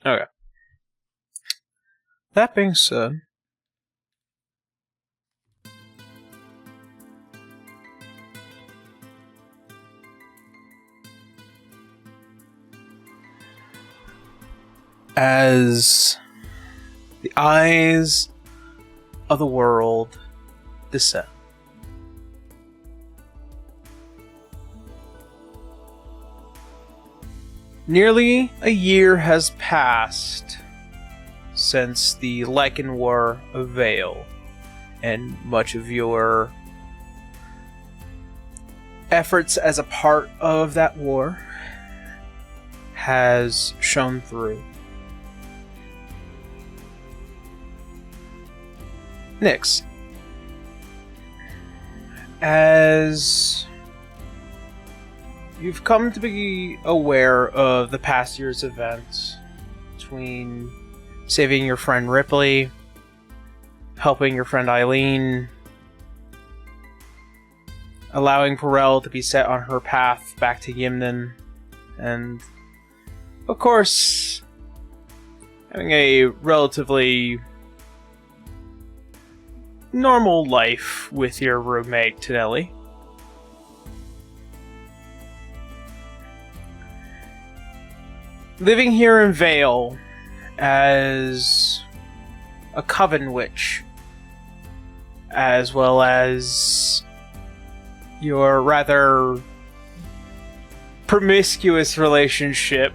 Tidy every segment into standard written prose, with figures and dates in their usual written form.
Okay. That being said, as the eyes of the world descend, nearly a year has passed since the Lycan War of Vale, and much of your efforts as a part of that war has shown through. Nex, as you've come to be aware of the past year's events between saving your friend Ripley, helping your friend Eileen, allowing Perel to be set on her path back to Yimnan, and, of course, having a relatively normal life with your roommate, Tonelli. Living here in Vale as a coven witch, as well as your rather promiscuous relationship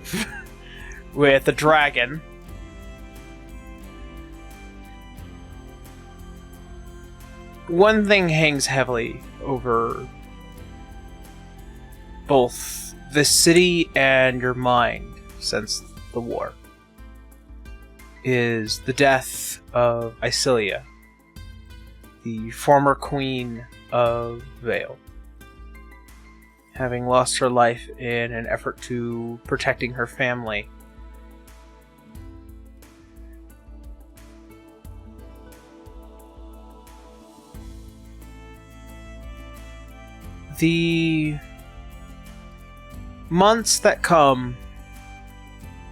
with a dragon. One thing hangs heavily over both the city and your mind since the war, is the death of Unseelie, the former queen of Vale, having lost her life in an effort to protecting her family. The months that come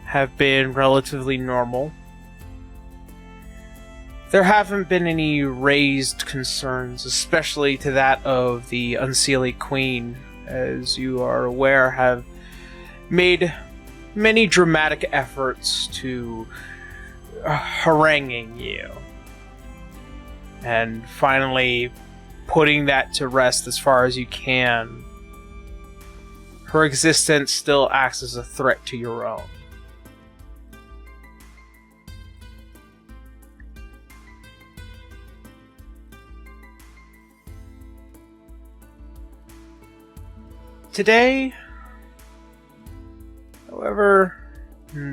have been relatively normal. There haven't been any raised concerns, especially to that of the Unseelie Queen, as you are aware, have made many dramatic efforts to haranguing you. And finally putting that to rest as far as you can. Her existence still acts as a threat to your own. Today, however,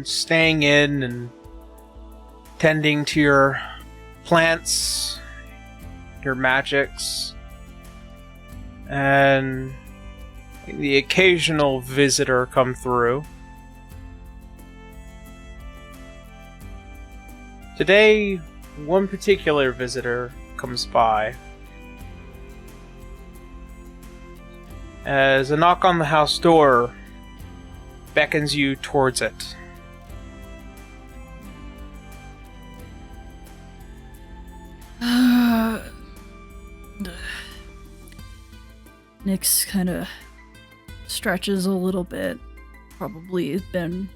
staying in and tending to your plants, your magics, and the occasional visitor come through. Today, one particular visitor comes by. As a knock on the house door beckons you towards it. Nyx kind of stretches a little bit. Probably has been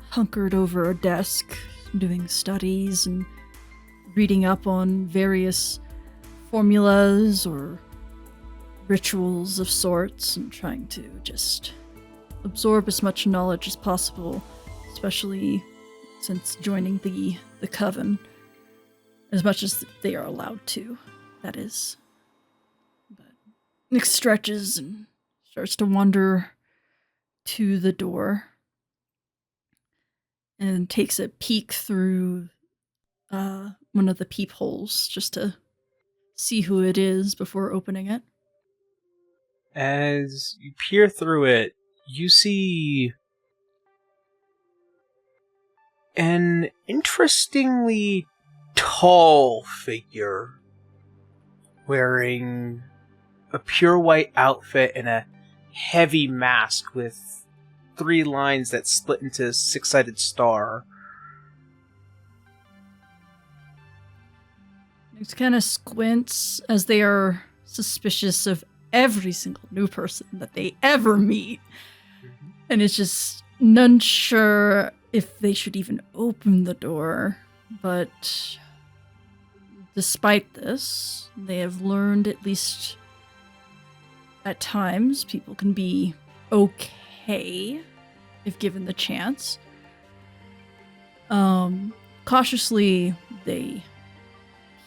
hunkered over a desk, doing studies and reading up on various formulas or rituals of sorts, and trying to just absorb as much knowledge as possible, especially since joining the coven, as much as they are allowed to, that is. But Nyx stretches and starts to wander to the door and takes a peek through one of the peepholes just to see who it is before opening it. As you peer through it, you see an interestingly tall figure wearing a pure white outfit and a heavy mask with 3 lines that split into a 6-sided star Nix kind of squints as they are suspicious of every single new person that they ever meet. And is just none sure if they should even open the door. But despite this, they have learned, at least at times, people can be okay if given the chance. Cautiously, they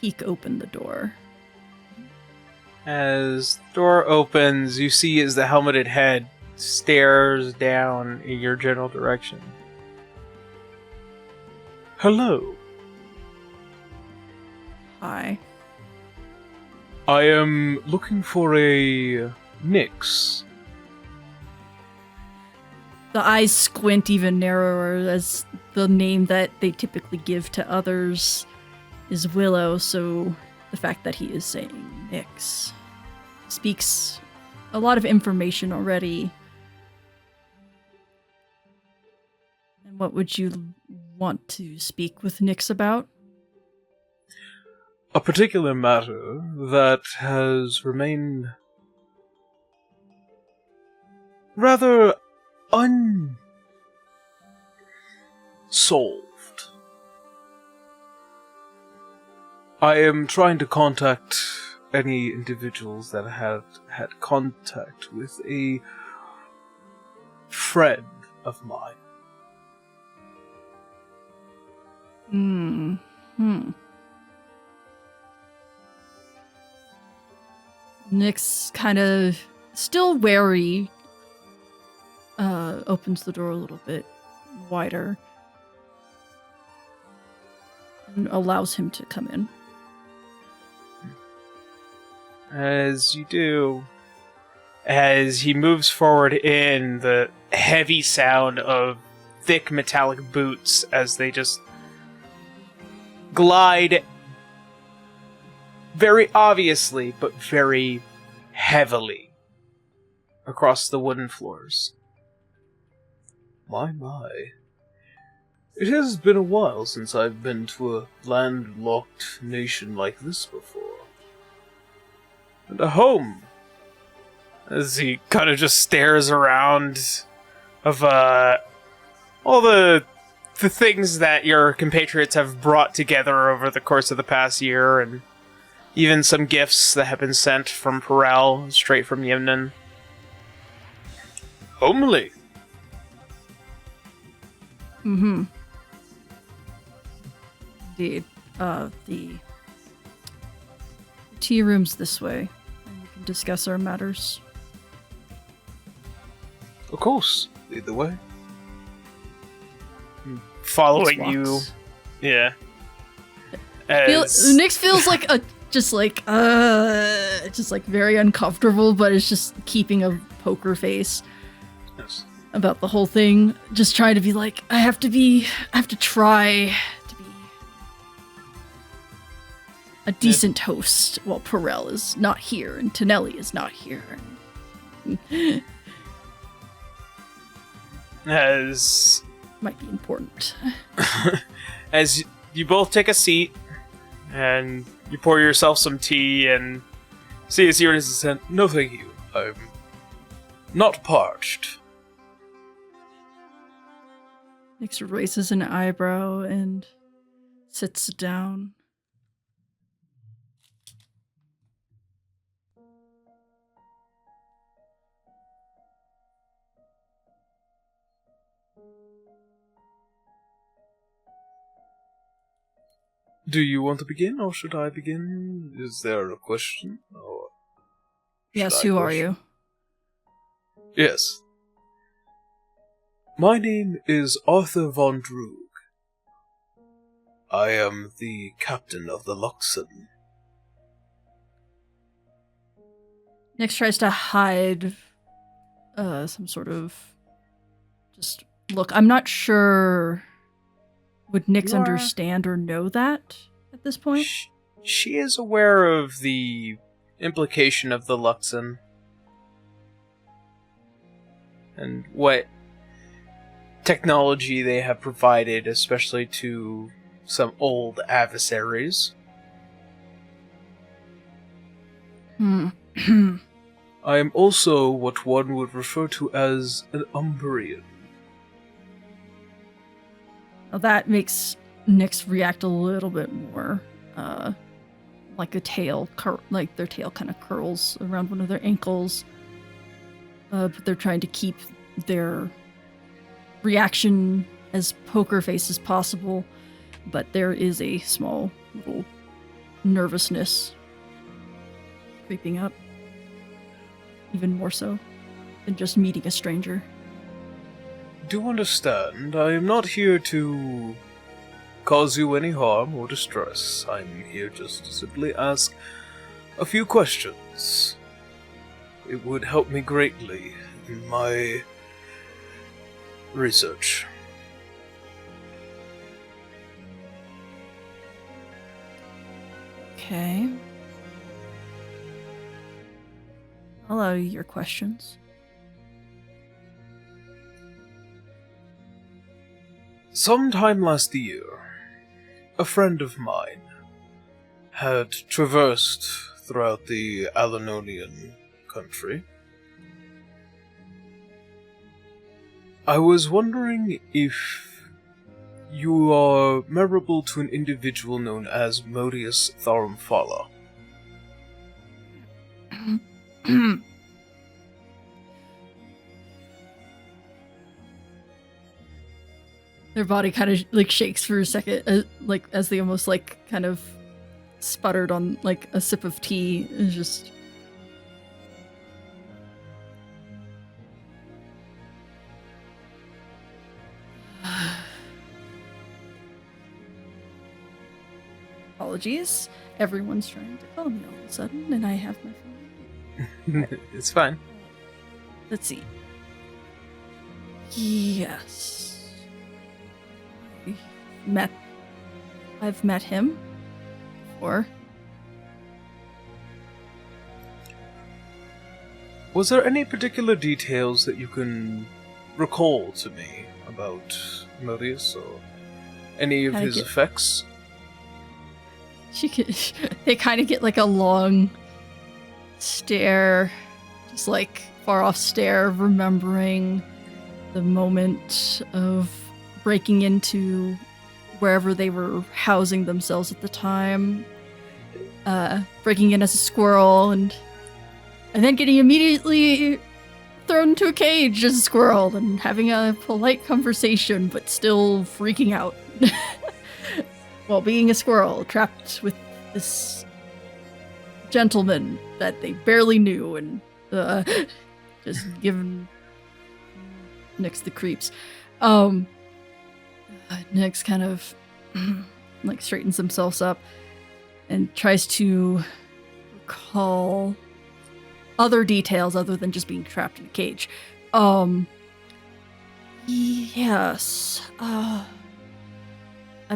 peek open the door. As the door opens, you see as the helmeted head stares down in your general direction. Hello. Hi. I am looking for a Nix. The eyes squint even narrower as the name that they typically give to others is Willow, so the fact that he is saying Nix speaks a lot of information already. And what would you want to speak with Nix about? A particular matter that has remained rather unsolved. I am trying to contact any individuals that have had contact with a friend of mine. Nix kind of still wary, opens the door a little bit wider and allows him to come in. As you do, as he moves forward in, the heavy sound of thick metallic boots as they just glide very obviously, but very heavily across the wooden floors. My. It has been a while since I've been to a landlocked nation like this before. And a home. As he kind of just stares around of all the things that your compatriots have brought together over the course of the past year, and even some gifts that have been sent from Perel, straight from Yemnan. Homely. Indeed. The tea room's this way, and we can discuss our matters. Of course. Lead the way. Following you. Yeah. Nix feels like just like very uncomfortable, but it's just keeping a poker face. Yes. About the whole thing. Just trying to be like, I have to try to be a decent host while Perel is not here and Tonelli is not here. As might be important. As you both take a seat and you pour yourself some tea and see as Uranus is saying, no thank you, I'm not parched. Nix raises an eyebrow and sits down. Do you want to begin, or should I begin? Is there a question? Or yes, who are you? Yes. My name is Arthur von Droog. I am the captain of the Luxon. Nix tries to hide some sort of just look. I'm not sure. Would Nix understand or know that at this point? She is aware of the implication of the Luxon and what technology they have provided, especially to some old adversaries. Hmm. I am also what one would refer to as an Umbrian. Well, that makes Nyx react a little bit more. Like a tail, like their tail kind of curls around one of their ankles. But they're trying to keep their reaction as poker face as possible. But there is a small little nervousness creeping up. Even more so than just meeting a stranger. Do understand, I am not here to cause you any harm or distress. I'm here just to simply ask a few questions. It would help me greatly in my research. Okay. I'll allow you your questions. Sometime last year, a friend of mine had traversed throughout the Alanonian country. I was wondering if you are memorable to an individual known as Modius Tharumfala. Their body kind of like shakes for a second, like as they almost like kind of sputtered on like a sip of tea. It's just apologies. Everyone's trying to call me all of a sudden, and I have my phone. It's fine. Let's see. Yes. I've met him before. Was there any particular details that you can recall to me about Modius or any of his effects? They kind of get like a long stare, just like far off stare, remembering the moment of breaking into wherever they were housing themselves at the time, breaking in as a squirrel and then getting immediately thrown into a cage as a squirrel and having a polite conversation, but still freaking out while being a squirrel, trapped with this gentleman that they barely knew and just giving Nyx the creeps. Nyx kind of like straightens themselves up and tries to recall other details other than just being trapped in a cage. Yes. I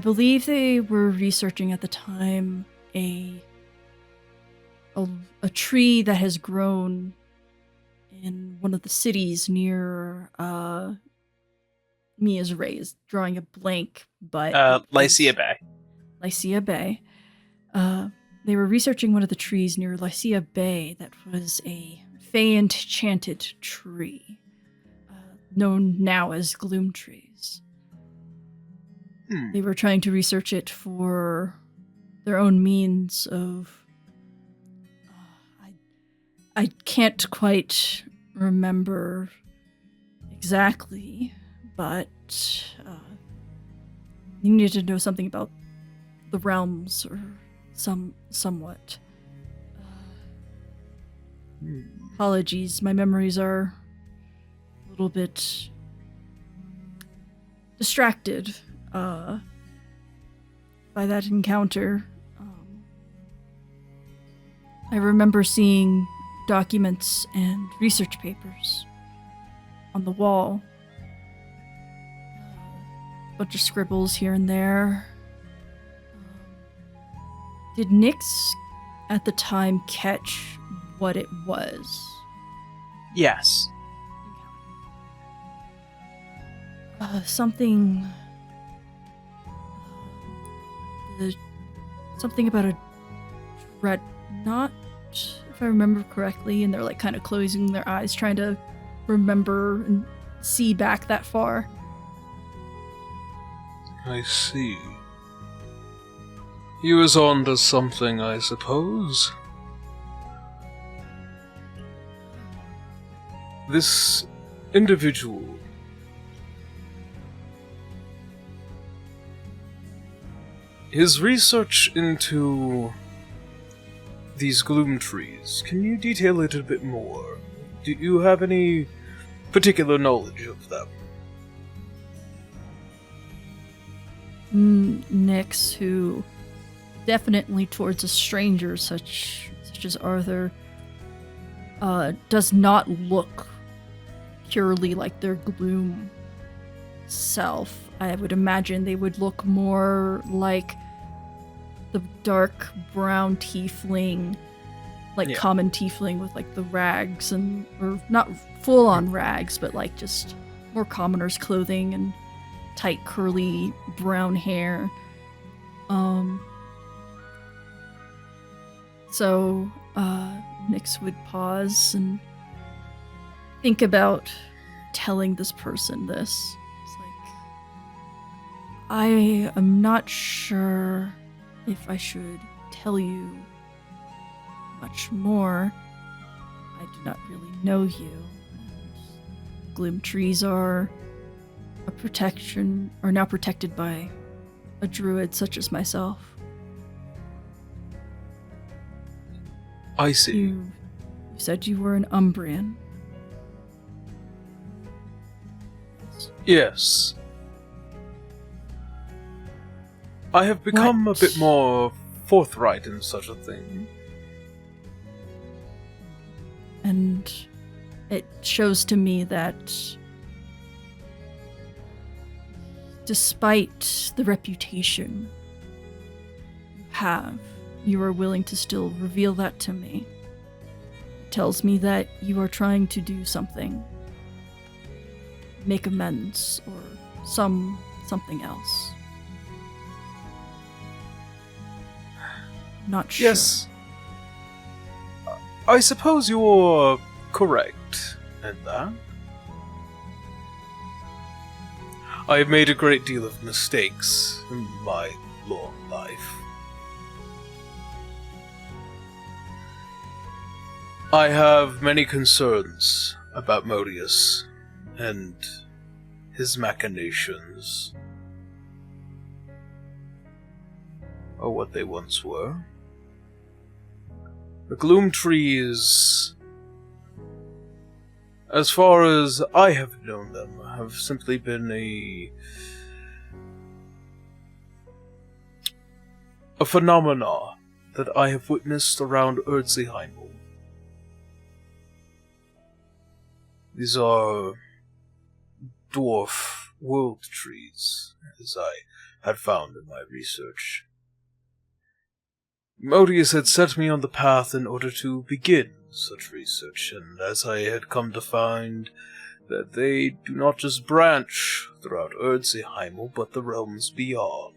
believe they were researching at the time a tree that has grown in one of the cities near Mia's raised, drawing a blank, but Lycia Bay. Lycia Bay. They were researching one of the trees near Lycia Bay that was a Fey-enchanted tree, known now as gloom trees. They were trying to research it for their own means of... I can't quite remember exactly, but you needed to know something about the realms or somewhat. Apologies, my memories are a little bit distracted by that encounter. I remember seeing documents and research papers on the wall. A bunch of scribbles here and there. Did Nyx at the time catch what it was? Yes. Something about a dreadnought, if if I remember correctly, and they're like kind of closing their eyes, trying to remember and see back that far. I see. He was on to something, I suppose. This individual. His research into these gloom trees, can you detail it a bit more? Do you have any particular knowledge of them? Nex, who definitely towards a stranger such as Arthur, does not look purely like their gloom self. I would imagine they would look more like the dark brown tiefling, like common tiefling with like the rags or not full on rags, but like just more commoner's clothing and tight curly brown hair. So Nix would pause and think about telling this person this. It's like, I am not sure if I should tell you much more. I do not really know you. And gloom trees are now protected by a druid such as myself. I see. You said you were an Umbrian. Yes. I have become a bit more forthright in such a thing. And it shows to me that despite the reputation you have, you are willing to still reveal that to me. It tells me that you are trying to do something. Make amends, or something else. Not sure. Yes. I suppose you're correct in that. I have made a great deal of mistakes in my long life. I have many concerns about Modius and his machinations, or what they once were. The gloom trees, as far as I have known them, have simply been a phenomena that I have witnessed around Unseelie. These are dwarf world trees, as I had found in my research. Modius had set me on the path in order to begin such research, and as I had come to find that they do not just branch throughout Unseelie, but the realms beyond.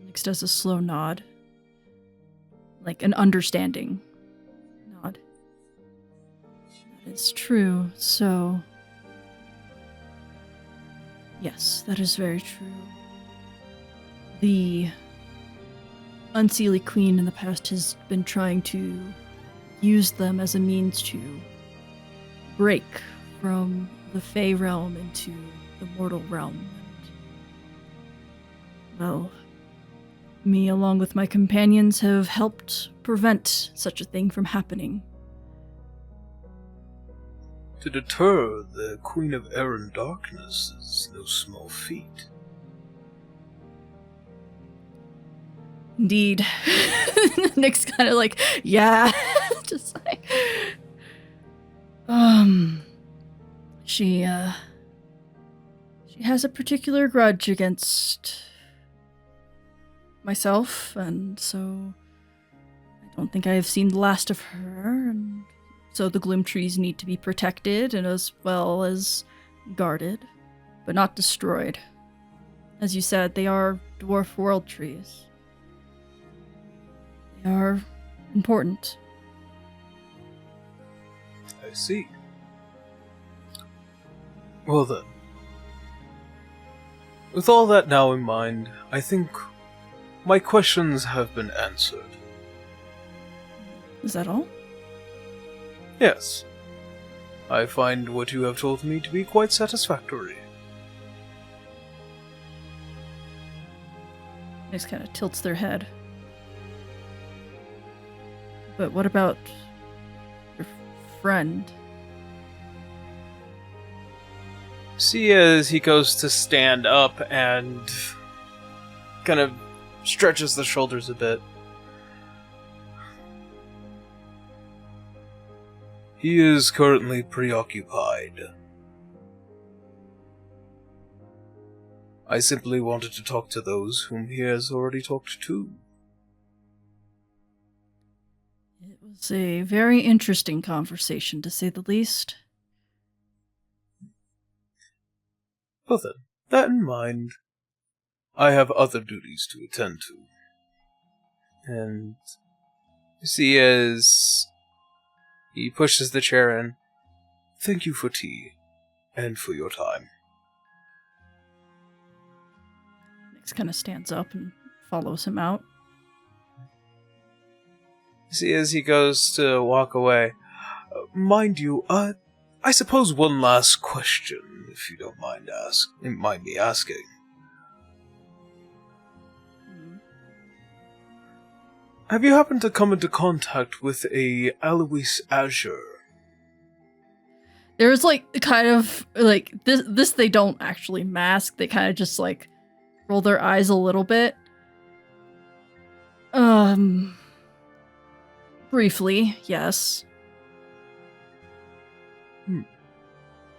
Nix does a slow nod. Like an understanding nod. That is true, so... Yes, that is very true. The Unseelie Queen in the past has been trying to use them as a means to break from the Fey realm into the mortal realm. And, well, me along with my companions have helped prevent such a thing from happening. To deter the Queen of Air and Darkness is no small feat. Indeed. Nick's kind of like, yeah. Just like... She has a particular grudge against myself, and so I don't think I have seen the last of her, and so the gloom trees need to be protected and as well as guarded, but not destroyed. As you said, they are dwarf world trees. They are important. I see. Well then. With all that now in mind, I think my questions have been answered. Is that all? Yes. I find what you have told me to be quite satisfactory. Just kind of tilts their head. But what about your friend? See, as he goes to stand up and kind of stretches the shoulders a bit. He is currently preoccupied. I simply wanted to talk to those whom he has already talked to. It was a very interesting conversation, to say the least. Well then, that in mind, I have other duties to attend to. And you see as he pushes the chair in. Thank you for tea, and for your time. Nex kind of stands up and follows him out. You see as he goes to walk away. Mind you, I suppose one last question, if you don't mind me asking. Have you happened to come into contact with a Alois Azure? There's kind of this they don't actually mask. They kind of just roll their eyes a little bit. Briefly, yes.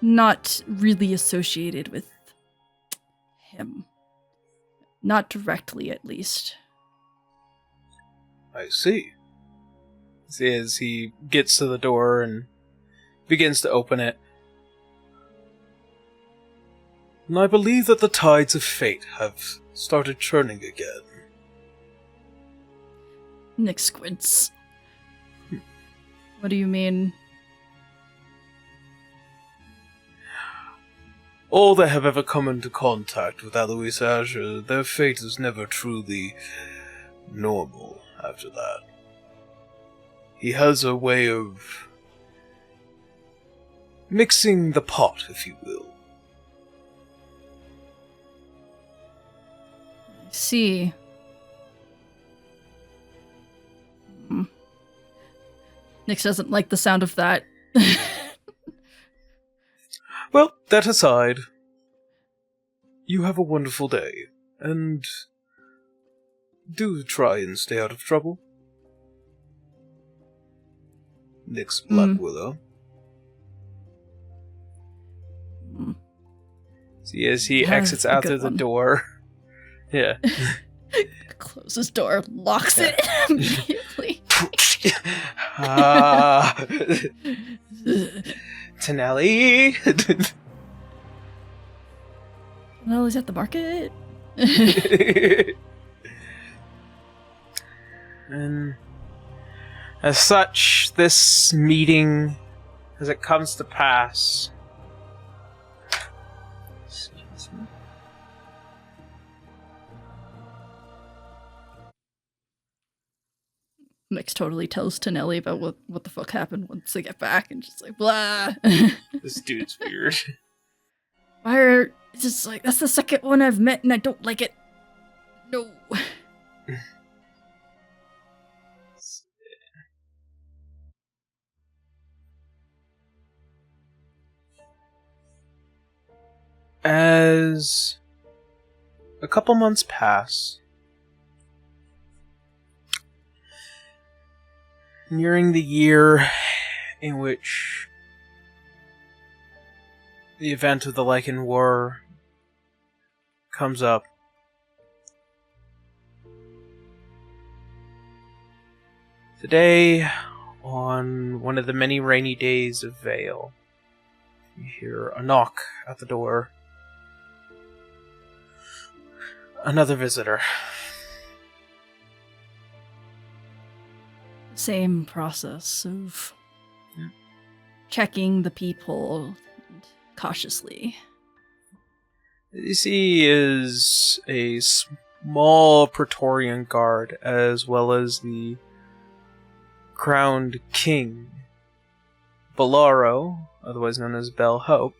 Not really associated with him. Not directly, at least. I see. See as he gets to the door and begins to open it. And I believe that the tides of fate have started churning again. Nex squints. What do you mean? All that have ever come into contact with Alois Azure, their fate is never truly normal after that. He has a way of mixing the pot, if you will. I see. Nex doesn't like the sound of that. Well, that aside, you have a wonderful day, and do try and stay out of trouble. Nex Blackwillow. See as he exits out through the door. Yeah. Closes door, locks it immediately. Tonelli. Well, he's at the market. And as such, this meeting, as it comes to pass, Nex totally tells Tonelli about what the fuck happened once they get back, and just blah. This dude's weird. Why are it's just that's the second one I've met, and I don't like it. No. As a couple months pass, nearing the year in which the event of the Lycan War comes up, today, on one of the many rainy days of Vale, you hear a knock at the door. Another visitor. Same process of checking the peephole cautiously. You see is a small Praetorian guard, as well as the crowned king, Bolaro, otherwise known as Bell Hope.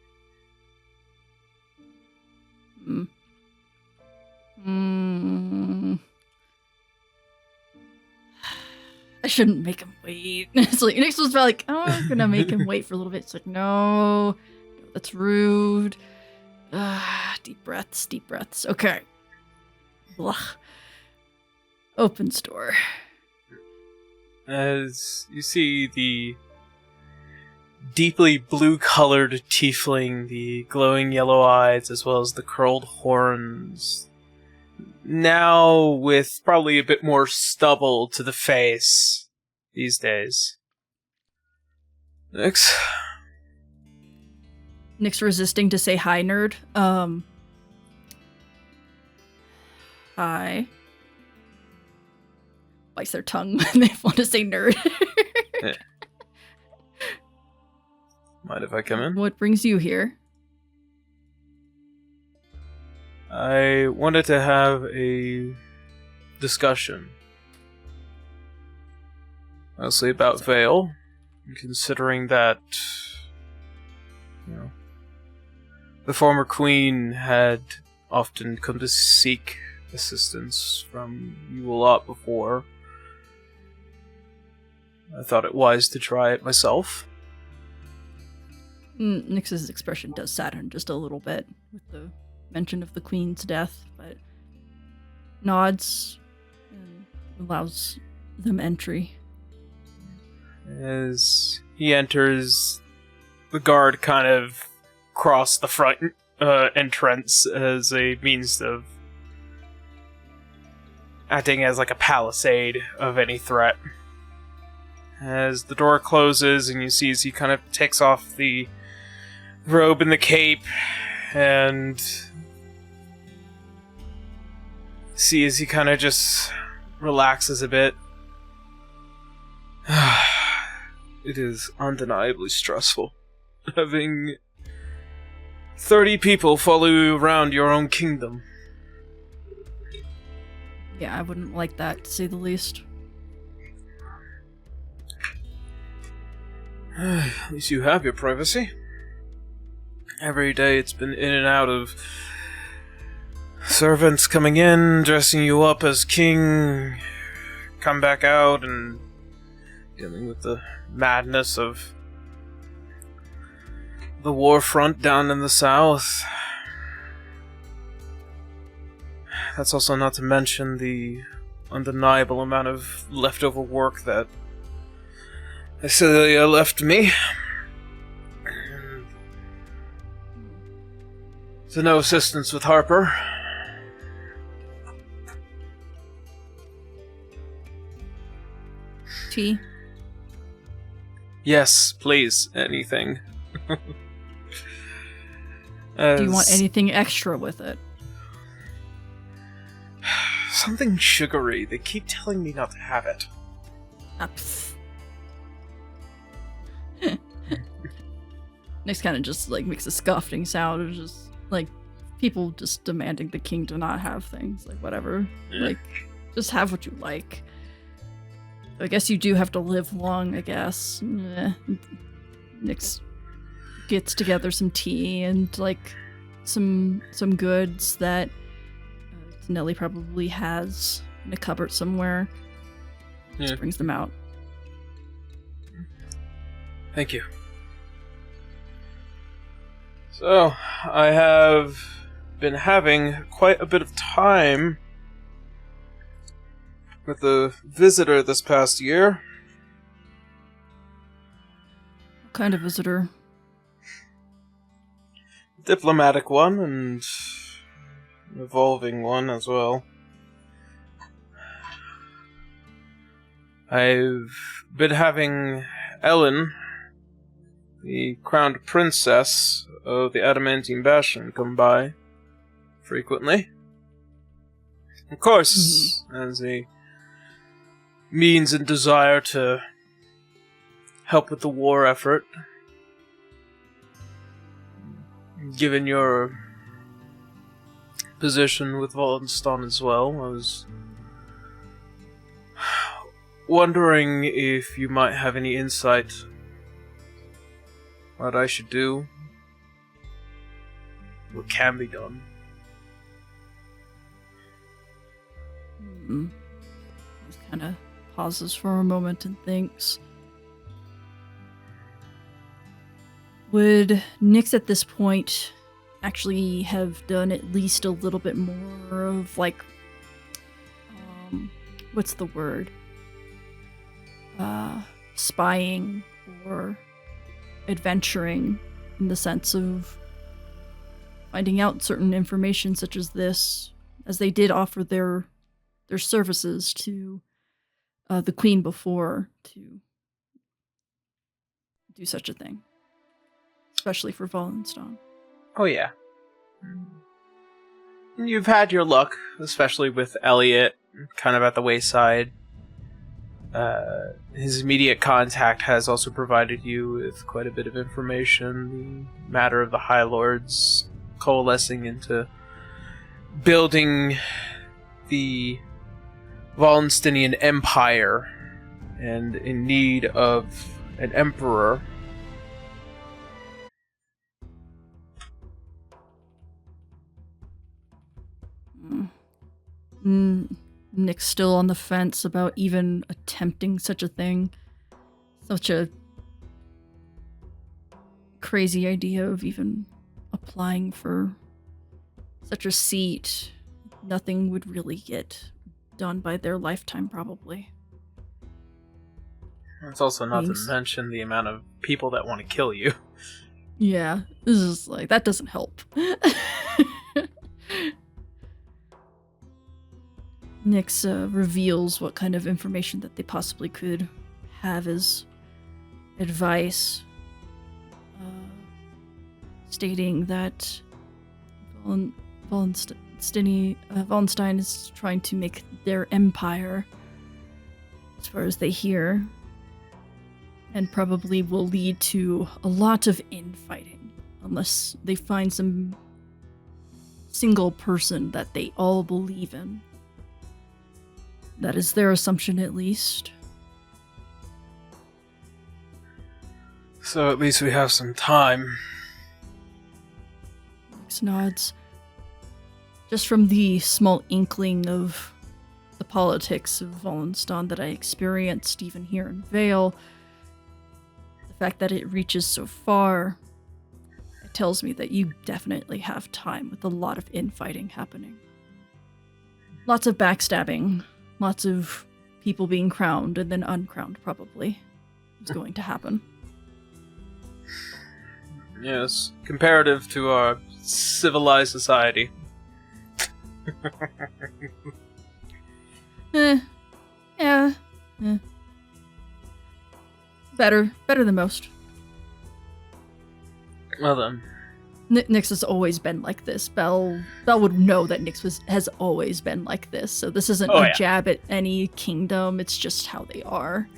I shouldn't make him wait. It's like Nix was like, oh, I'm gonna make him wait for a little bit. It's like, no, that's rude. Deep breaths, deep breaths. Okay. Blah. Opens door. As you see the deeply blue-colored tiefling, the glowing yellow eyes, as well as the curled horns, now with probably a bit more stubble to the face these days. Next. Nick's resisting to say hi, nerd. Hi. Bites their tongue when they want to say nerd. Yeah. Mind if I come in? What brings you here? I wanted to have a discussion. Mostly about Vale, considering that, the former queen had often come to seek assistance from you a lot before. I thought it wise to try it myself. Nix's expression does sadden just a little bit with the mention of the queen's death, but nods and allows them entry. As he enters, the guard kind of cross the front entrance as a means of acting as like a palisade of any threat. As the door closes and you see as he kind of takes off the robe and the cape and see as he kind of just relaxes a bit. It is undeniably stressful having 30 people follow you around your own kingdom. Yeah, I wouldn't like that, to say the least. At least you have your privacy. Every day it's been in and out of servants coming in, dressing you up as king, come back out, and dealing with the madness of the war front down in the south. That's also not to mention the undeniable amount of leftover work that Celia left me. To no assistance with Harper. Tea? Yes, please. Anything. Do you want anything extra with it? Something sugary. They keep telling me not to have it. Nick's kind of just like makes a scoffing sound of just like people just demanding the king to not have things. Like, whatever. Like, just have what you like. I guess you do have to live long, I guess. Nick's gets together some tea and like some goods that Nelly probably has in a cupboard somewhere. Just brings them out. Thank you. So, I have been having quite a bit of time with a visitor this past year. What kind of visitor? Diplomatic one, and an evolving one as well. I've been having Ellen, the crowned princess of the Adamantine Bastion, come by frequently. Of course, as a means and desire to help with the war effort. Given your position with Vallinstan as well, I was wondering if you might have any insight what I should do, what can be done. Just kind of pauses for a moment and thinks. Would Nyx at this point actually have done at least a little bit more of, like, what's the word? Spying or adventuring, in the sense of finding out certain information such as this, as they did offer their services to the Queen before to do such a thing, especially for Vallinstan. Oh yeah. You've had your luck, especially with Elliot, kind of at the wayside. His immediate contact has also provided you with quite a bit of information. The matter of the High Lords coalescing into building the Vallinstanian Empire and in need of an emperor. Nick's still on the fence about even attempting such a thing. Such a crazy idea of even applying for such a seat. Nothing would really get done by their lifetime, probably. It's also not to mention the amount of people that want to kill you. Yeah, this is like, that doesn't help. Nyx reveals what kind of information that they possibly could have as advice, stating that Vallinstan is trying to make their empire, as far as they hear, and probably will lead to a lot of infighting, unless they find some single person that they all believe in. That is their assumption, at least. So at least we have some time. Nyx nods. Just from the small inkling of the politics of Vallinstan that I experienced even here in Vale, the fact that it reaches so far, it tells me that you definitely have time with a lot of infighting happening. Lots of backstabbing. Lots of people being crowned and then uncrowned, probably, is going to happen. Yes, comparative to our civilized society. Yeah. Better than most. Well then. Nyx has always been like this. Belle would know that Nyx has always been like this, so this isn't a jab at any kingdom, it's just how they are.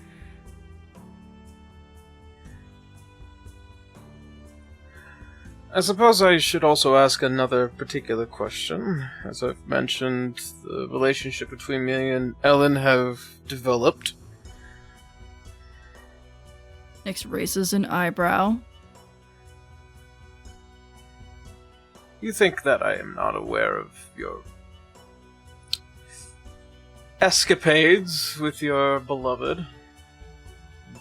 I suppose I should also ask another particular question. As I've mentioned, the relationship between me and Ellen have developed. Nyx raises an eyebrow. You think that I am not aware of your escapades with your beloved?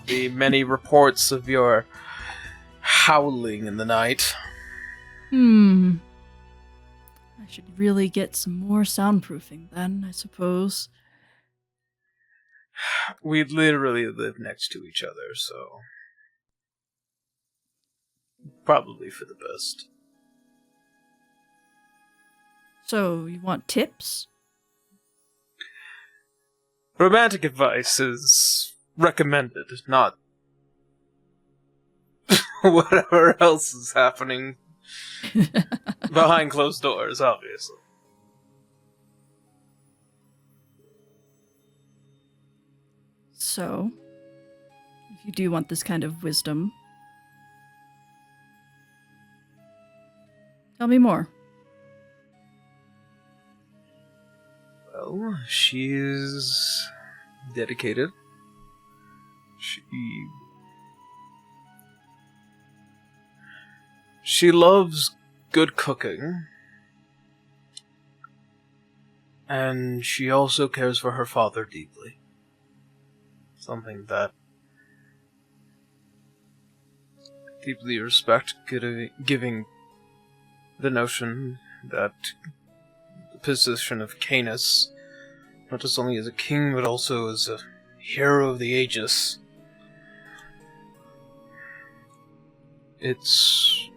The many reports of your howling in the night. I should really get some more soundproofing then, I suppose. We literally live next to each other, so probably for the best. So, you want tips? Romantic advice is recommended, not whatever else is happening behind closed doors, obviously. So, if you do want this kind of wisdom, tell me more. Well, she is dedicated. She loves good cooking. And she also cares for her father deeply. Something that I deeply respect, giving the notion that the position of Canis, not just only as a king, but also as a hero of the ages, it's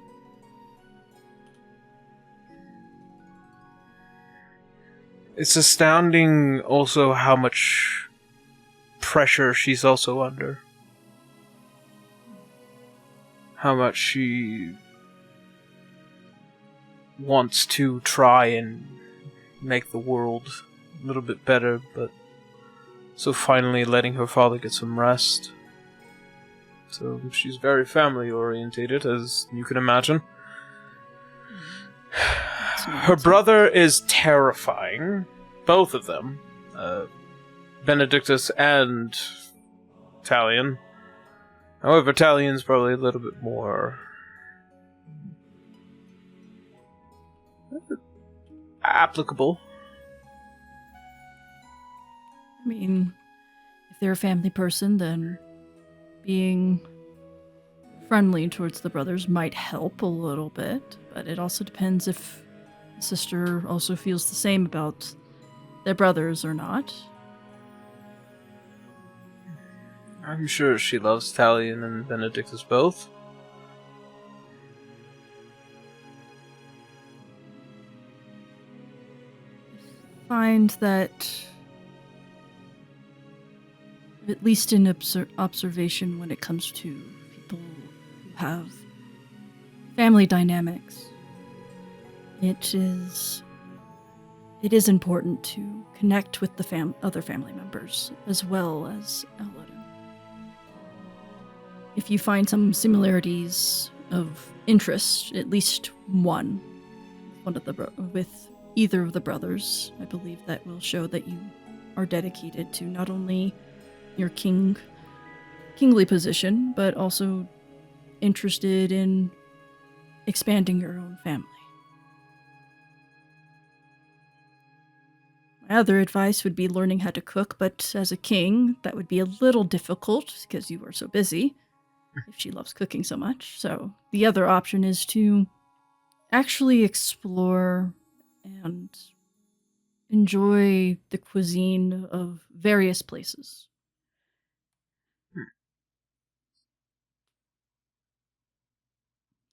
astounding also how much pressure she's also under. How much she wants to try and make the world a little bit better, but so finally letting her father get some rest. So she's very family orientated, as you can imagine. Her brother is terrifying. Both of them. Benedictus and Talion. However, Talion's probably a little bit more applicable. I mean, if they're a family person, then being friendly towards the brothers might help a little bit, but it also depends if the sister also feels the same about their brothers or not. I'm sure she loves Talion and Benedictus both. Find that, at least in observation when it comes to people who have family dynamics, it is important to connect with the other family members as well as Elodin. If you find some similarities of interest, at least one of the with either of the brothers, I believe that will show that you are dedicated to not only your kingly position, but also interested in expanding your own family. My other advice would be learning how to cook, but as a king, that would be a little difficult because you are so busy, if she loves cooking so much. So the other option is to actually explore and enjoy the cuisine of various places.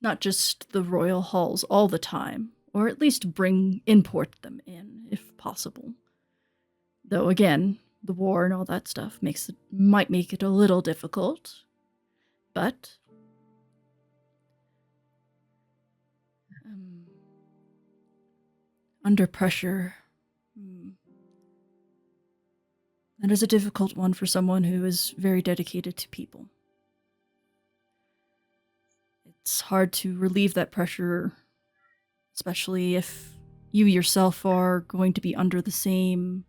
Not just the royal halls all the time, or at least import them in, if possible. Though again, the war and all that stuff might make it a little difficult, but under pressure, that is a difficult one for someone who is very dedicated to people. It's hard to relieve that pressure, especially if you yourself are going to be under the same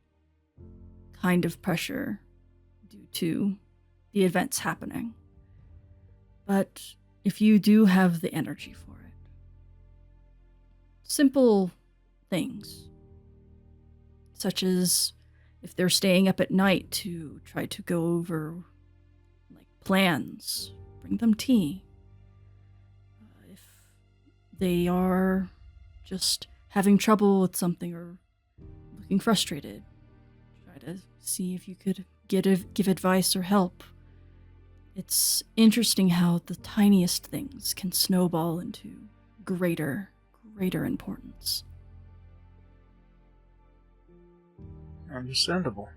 kind of pressure due to the events happening. But if you do have the energy for it, simple things, such as if they're staying up at night to try to go over plans, bring them tea. If they are just having trouble with something or looking frustrated, try to see if you could give advice or help. It's interesting how the tiniest things can snowball into greater importance. Understandable.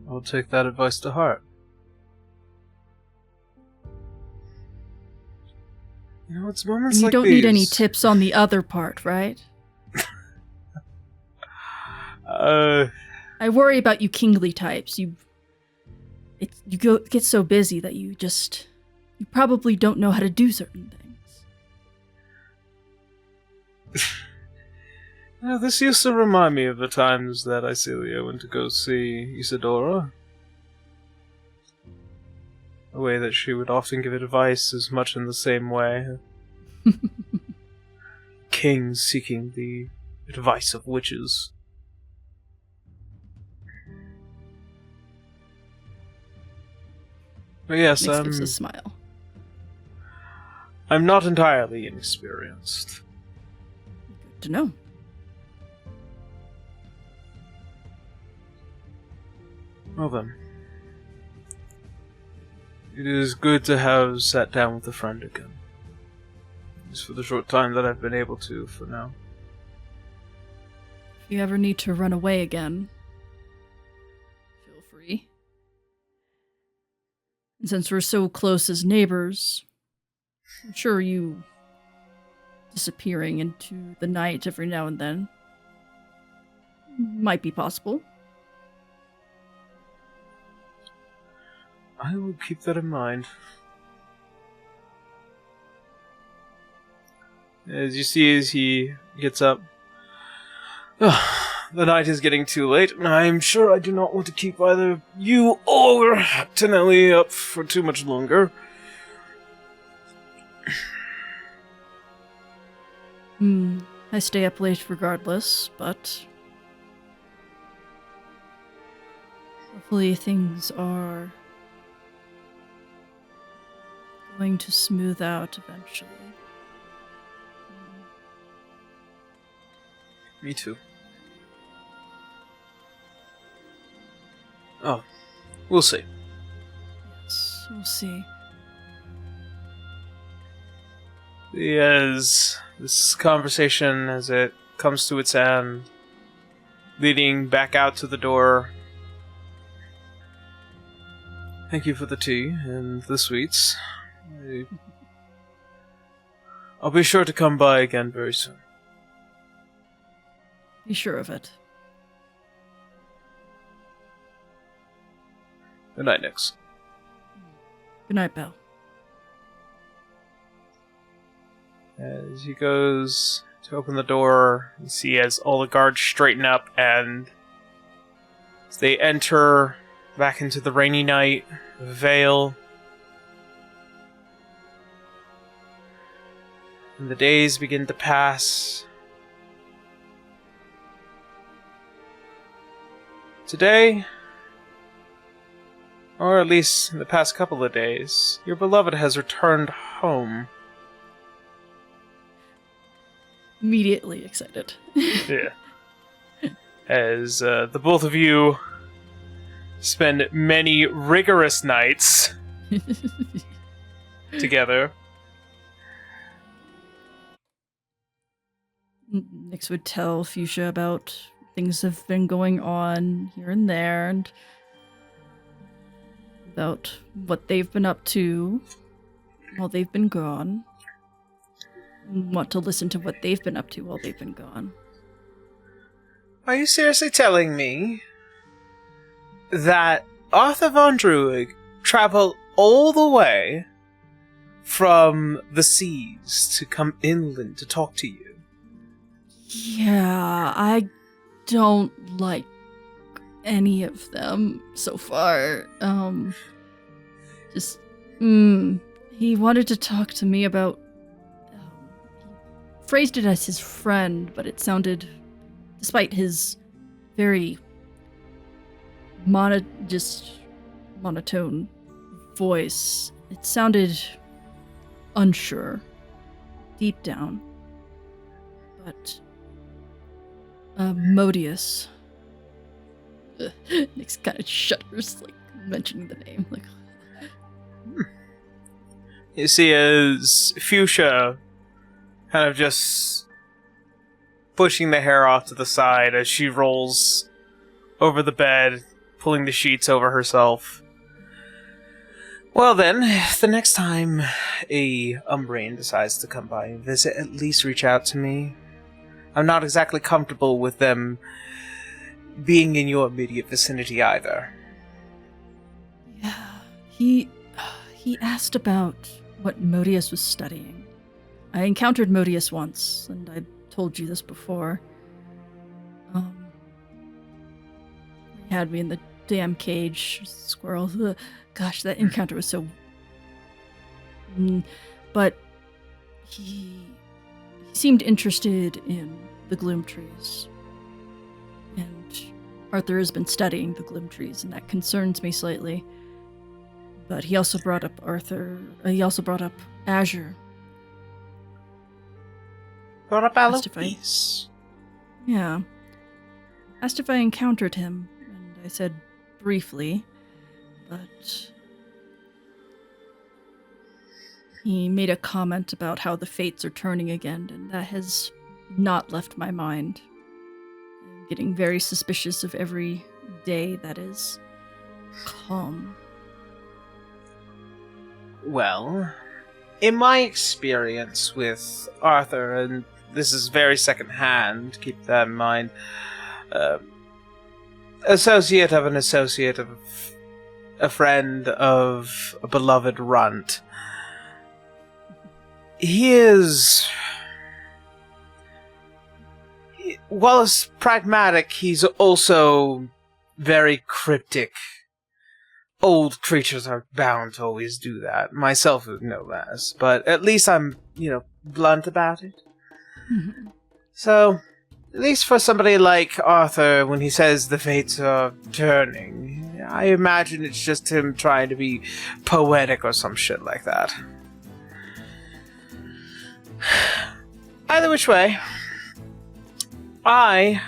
I'll take that advice to heart. You know, it's moments and you like don't these. need any tips on the other part, right? I worry about you kingly types. You get so busy that you probably don't know how to do certain things. This used to remind me of the times that Unseelie went to go see Isadora. A way that she would often give advice is much in the same way. Kings seeking the advice of witches. But yes, Nex gives a smile. I'm not entirely inexperienced. Good to know. Well then. It is good to have sat down with a friend again. Just for the short time that I've been able to for now. If you ever need to run away again, feel free. And since we're so close as neighbors, I'm sure you disappearing into the night every now and then might be possible. I will keep that in mind. As you see as he gets up, the night is getting too late, and I'm sure I do not want to keep either you or Tonelli up for too much longer. I stay up late regardless, but hopefully things are going to smooth out eventually. Me too. Oh, we'll see. Yes, we'll see. As this conversation, as it comes to its end, leading back out to the door. Thank you for the tea and the sweets. I'll be sure to come by again very soon. Be sure of it. Good night, Nex. Good night, Belle. As he goes to open the door, you see as all the guards straighten up, and as they enter back into the rainy night, Vale, and the days begin to pass. Today, or at least in the past couple of days, your beloved has returned home. Immediately excited. Yeah. As the both of you spend many rigorous nights together. Nex would tell Fuchsia about things have been going on here and there, and about what they've been up to while they've been gone. Want to listen to what they've been up to while they've been gone. Are you seriously telling me that Arthur von Druig traveled all the way from the seas to come inland to talk to you? Yeah, I don't like any of them so far. He wanted to talk to me about, phrased it as his friend, but it sounded, despite his very monotone voice, it sounded unsure, deep down. But Modius. Nex kind of shudders, like, mentioning the name. Like, You see as Fuchsia kind of just pushing the hair off to the side as she rolls over the bed, pulling the sheets over herself. Well then, if the next time a Umbrian decides to come by and visit, at least reach out to me. I'm not exactly comfortable with them being in your immediate vicinity either. Yeah, he asked about what Modius was studying. I encountered Modius once, and I told you this before. He had me in the damn cage, squirrel. Ugh. Gosh, that encounter was so... But he seemed interested in the gloom trees. And Arthur has been studying the gloom trees, and that concerns me slightly. But he also brought up Azure. Brought up Alois. Yeah. Asked if I encountered him, and I said briefly, but he made a comment about how the fates are turning again, and that has not left my mind. I'm getting very suspicious of every day that is calm. Well, in my experience with Arthur, and this is very secondhand, keep that in mind, associate of an associate of a friend of a beloved runt, he is... while he's pragmatic, he's also very cryptic. Old creatures are bound to always do that. Myself, no less. But at least I'm, blunt about it. Mm-hmm. So, at least for somebody like Arthur, when he says the fates are turning, I imagine it's just him trying to be poetic or some shit like that. Either which way, I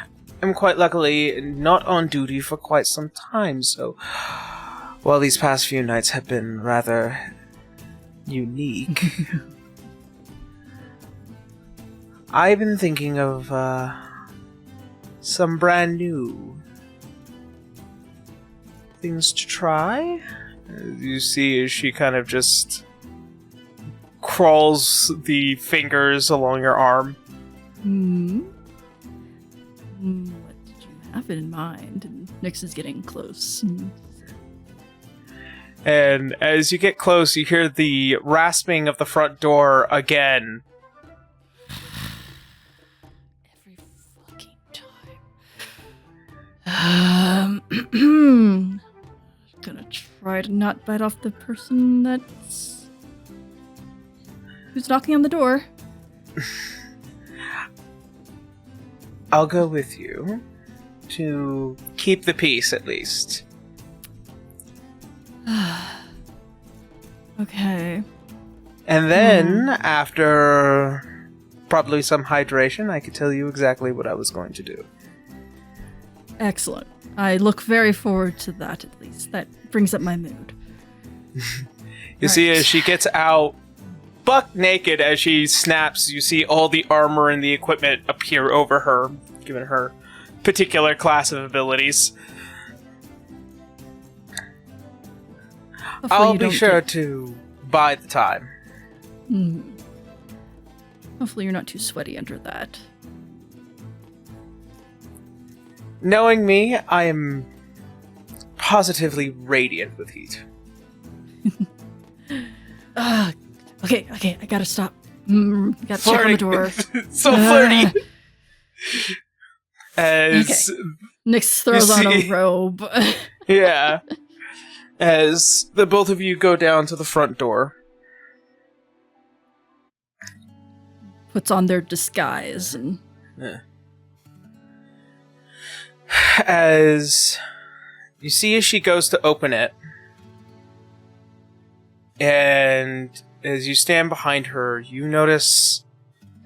am quite luckily not on duty for quite some time, so... while these past few nights have been rather unique, I've been thinking of some brand new things to try. You see as she kind of just crawls the fingers along your arm. What did you have in mind? And Nyx is getting close. And as you get close, you hear the rasping of the front door again. Every fucking time. Gonna try to not bite off the person who's knocking on the door. I'll go with you to keep the peace, at least. Okay. And then, after probably some hydration, I could tell you exactly what I was going to do. Excellent. I look very forward to that, at least. That brings up my mood. You see, as she gets out, buck naked, as she snaps, you see all the armor and the equipment appear over her, given her particular class of abilities. I'll be sure to buy the time. Hopefully you're not too sweaty under that. Knowing me, I am positively radiant with heat. Okay, I gotta stop. Gotta check on the door. So flirty! As... Okay. Nyx throws on a robe. Yeah. As the both of you go down to the front door. Puts on their disguise and... As you see as she goes to open it, and as you stand behind her, you notice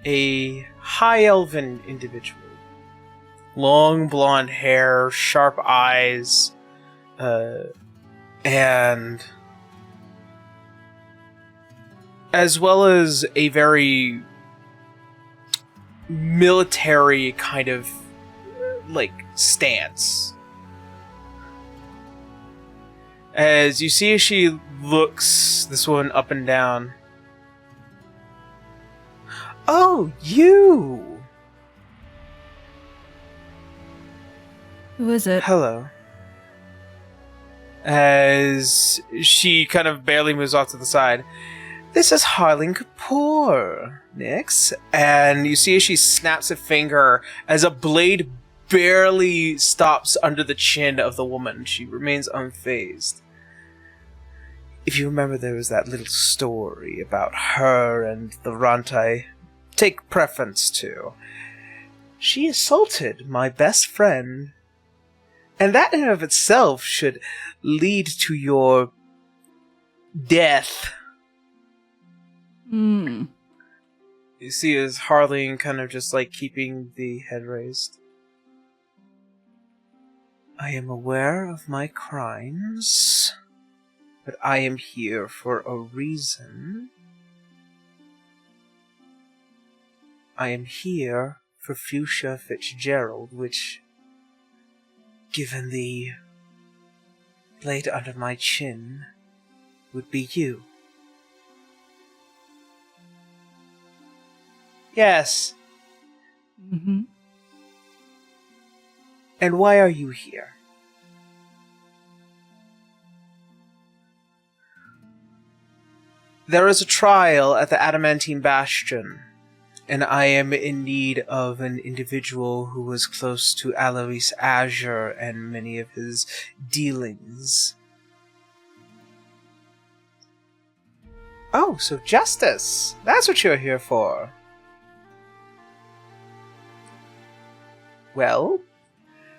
a high elven individual. Long blonde hair, sharp eyes, and as well as a very military kind of stance. As you see as she looks this one up and down. Oh, you! Who is it? Hello. As she kind of barely moves off to the side. This is Harlan Kapoor, Nex. And you see as she snaps a finger as a blade barely stops under the chin of the woman. She remains unfazed. If you remember, there was that little story about her and the runt I take preference to. She assaulted my best friend. And that in and of itself should lead to your death. Hmm. You see as Harleen kind of just like keeping the head raised. I am aware of my crimes, but I am here for a reason. I am here for Fuchsia Fitzgerald, which, given the blade under my chin, would be you. Yes. Mm-hmm. And why are you here? There is a trial at the Adamantine Bastion, and I am in need of an individual who was close to Alois Azure and many of his dealings. Oh, so justice! That's what you're here for. Well,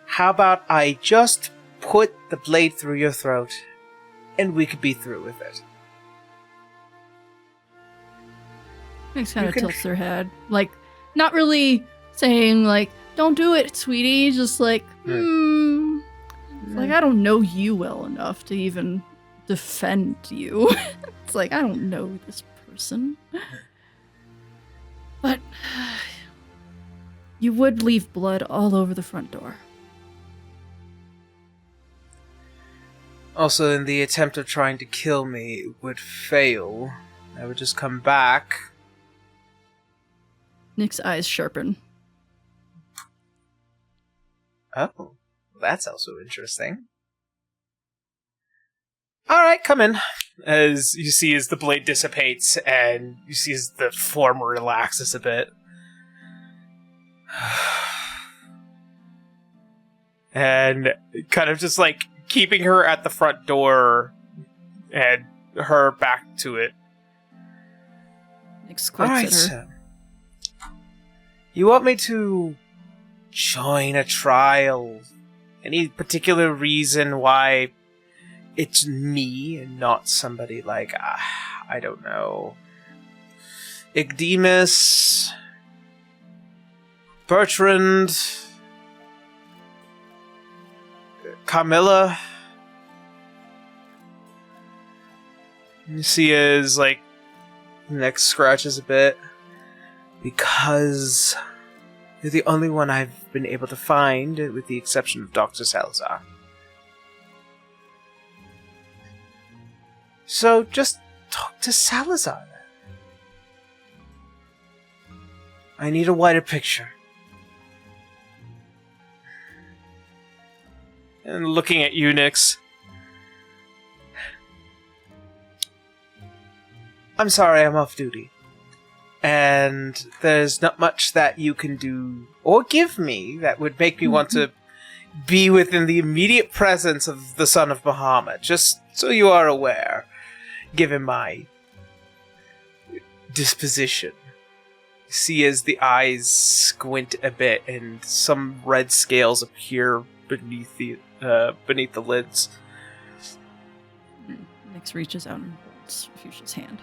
how about I just put the blade through your throat, and we could be through with it. Nex kind of tilts her head. Like, not really saying, like, don't do it, sweetie. Just like, like, I don't know you well enough to even defend you. It's like, I don't know this person. But you would leave blood all over the front door. Also, in the attempt of trying to kill me, it would fail. I would just come back. Nick's eyes sharpen. Oh, that's also interesting. Alright, come in. As you see as the blade dissipates, and you see as the form relaxes a bit. And kind of just like keeping her at the front door and her back to it. Nick squints at her. So you want me to join a trial? Any particular reason why it's me and not somebody like, I don't know, Igdemus, Bertrand, Camilla? You see as, like, Nex scratches a bit. Because you're the only one I've been able to find, with the exception of Dr. Salazar. So just talk to Salazar then. I need a wider picture. And looking at you, Nix. I'm sorry, I'm off duty. And there's not much that you can do or give me that would make me want to be within the immediate presence of the son of Muhammad. Just so you are aware, given my disposition. See as the eyes squint a bit and some red scales appear beneath the lids. Nix reaches out and holds Fuchsia's hand.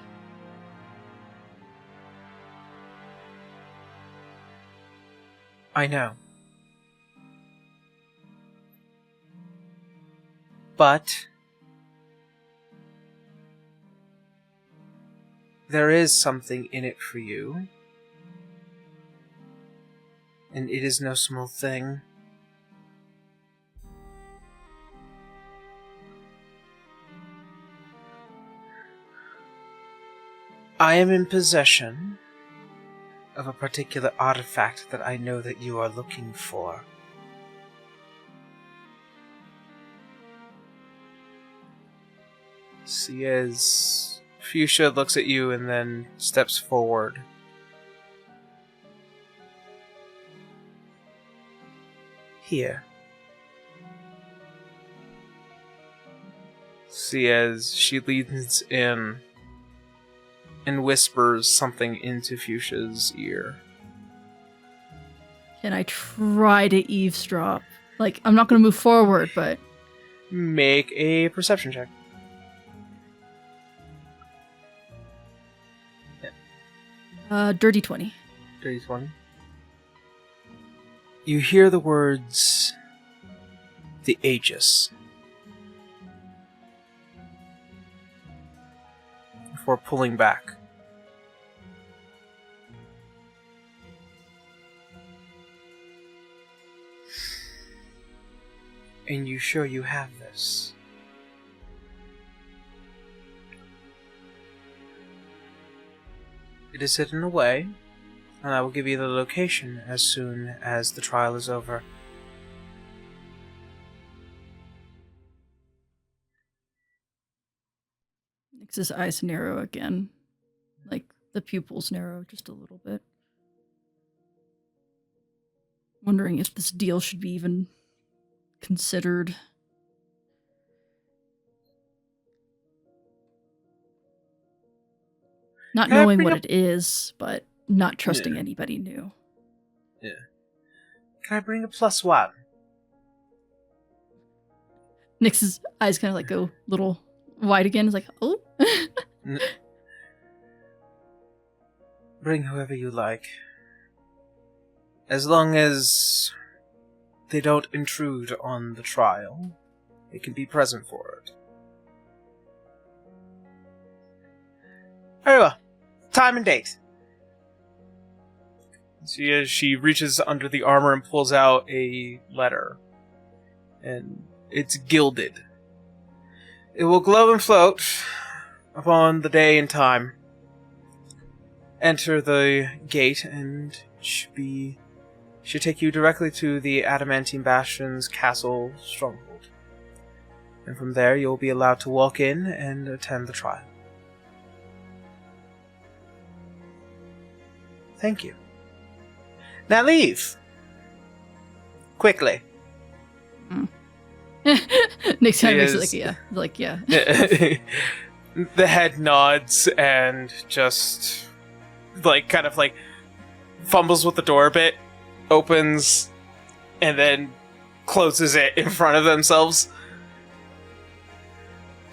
I know. But there is something in it for you. And it is no small thing. I am in possession of a particular artifact that I know that you are looking for. See as Fuchsia looks at you and then steps forward. Here. See as she leans in and whispers something into Fuchsia's ear. Can I try to eavesdrop? Like, I'm not going to move forward, but... Make a perception check. Dirty 20. Dirty 20. You hear the words, the Aegis. Before pulling back. And you sure you have this? It is hidden away, and I will give you the location as soon as the trial is over. Nix's eyes narrow again. Like, the pupils narrow just a little bit. Wondering if this deal should be even considered. Not knowing what it is, but not trusting anybody new. Yeah. Can I bring a +1? Nix's eyes kind of like go a little wide again. It's like, oh. Bring whoever you like. As long as they don't intrude on the trial, they can be present for it. Very well. Time and date. See, as she reaches under the armor and pulls out a letter. And it's gilded. It will glow and float upon the day and time. Enter the gate and should take you directly to the Adamantine Bastion's castle stronghold. And from there you'll be allowed to walk in and attend the trial. Thank you. Now leave. Quickly. Next time makes it like, yeah. Like, yeah. The head nods and just, like, kind of, like, fumbles with the door a bit, opens, and then closes it in front of themselves.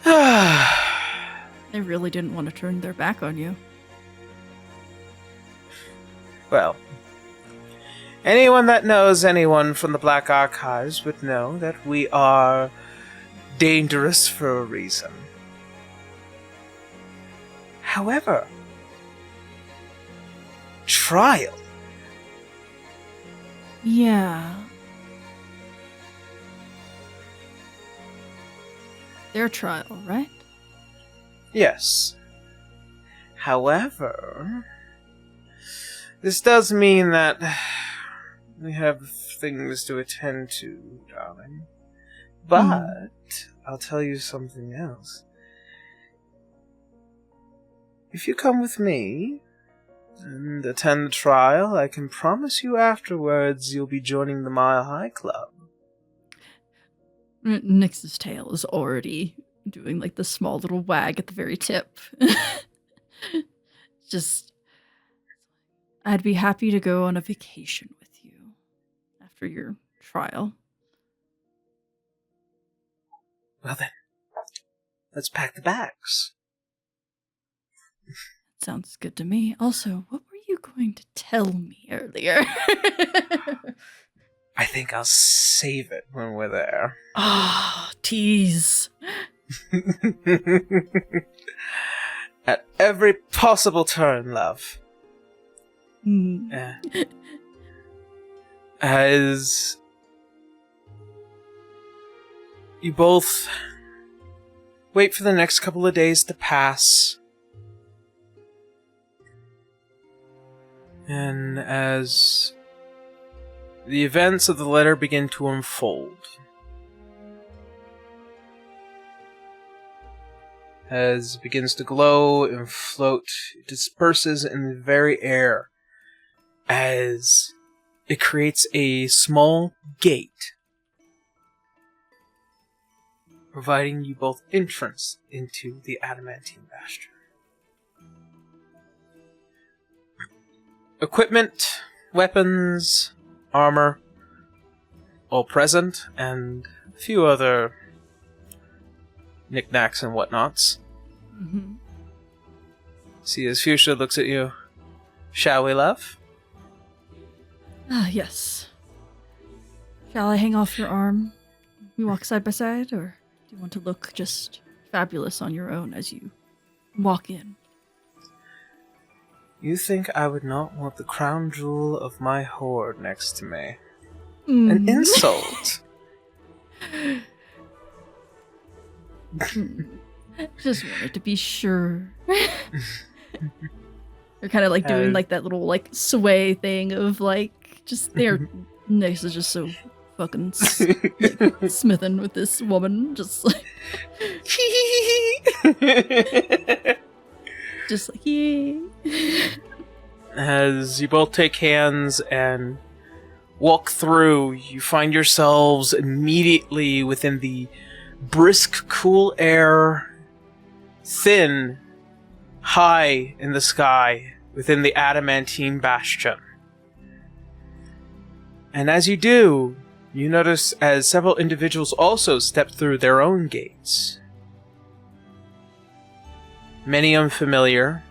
They really didn't want to turn their back on you. Well, anyone that knows anyone from the Black Archives would know that we are dangerous for a reason. However, trial. Yeah. Their trial, right? Yes. However, this does mean that we have things to attend to, darling. But I'll tell you something else. If you come with me and attend the trial, I can promise you afterwards you'll be joining the Mile High Club. Nix's tail is already doing like the small little wag at the very tip. Just, I'd be happy to go on a vacation with you after your trial. Well then, let's pack the bags. Sounds good to me. Also, what were you going to tell me earlier? I think I'll save it when we're there. Ah, tease. At every possible turn, love. As you both wait for the next couple of days to pass, and as the events of the letter begin to unfold, as it begins to glow and float. It disperses in the very air as it creates a small gate, providing you both entrance into the Adamantine Bastion. Equipment, weapons, armor, all present, and a few other knickknacks and whatnots. Mm-hmm. See, as Fuchsia looks at you, shall we, love? Ah, yes. Shall I hang off your arm? We walk side by side, or do you want to look just fabulous on your own as you walk in? You think I would not want the crown jewel of my hoard next to me? An insult! Just wanted to be sure. They're kind of like doing like that little like sway thing of like just their Nex is just so fucking like, smithing with this woman, just like just like yeah. As you both take hands and walk through, you find yourselves immediately within the brisk, cool air, thin, high in the sky, within the Adamantine Bastion. And as you do, you notice as several individuals also step through their own gates. Many unfamiliar,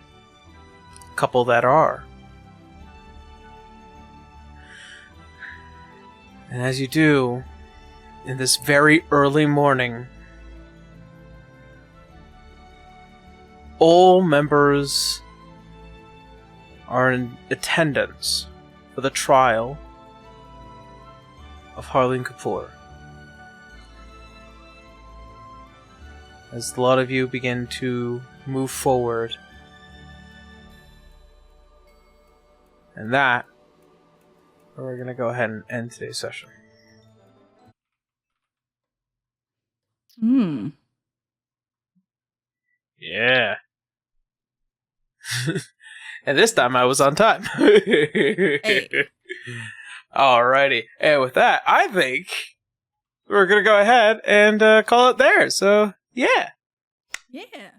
a couple that are. And as you do, in this very early morning, all members are in attendance for the trial of Harleen Kapoor. As a lot of you begin to move forward. And that, we're going to go ahead and end today's session. Yeah. And this time I was on time. Hey. Alrighty. And with that, I think we're going to go ahead and call it there. So, yeah. Yeah.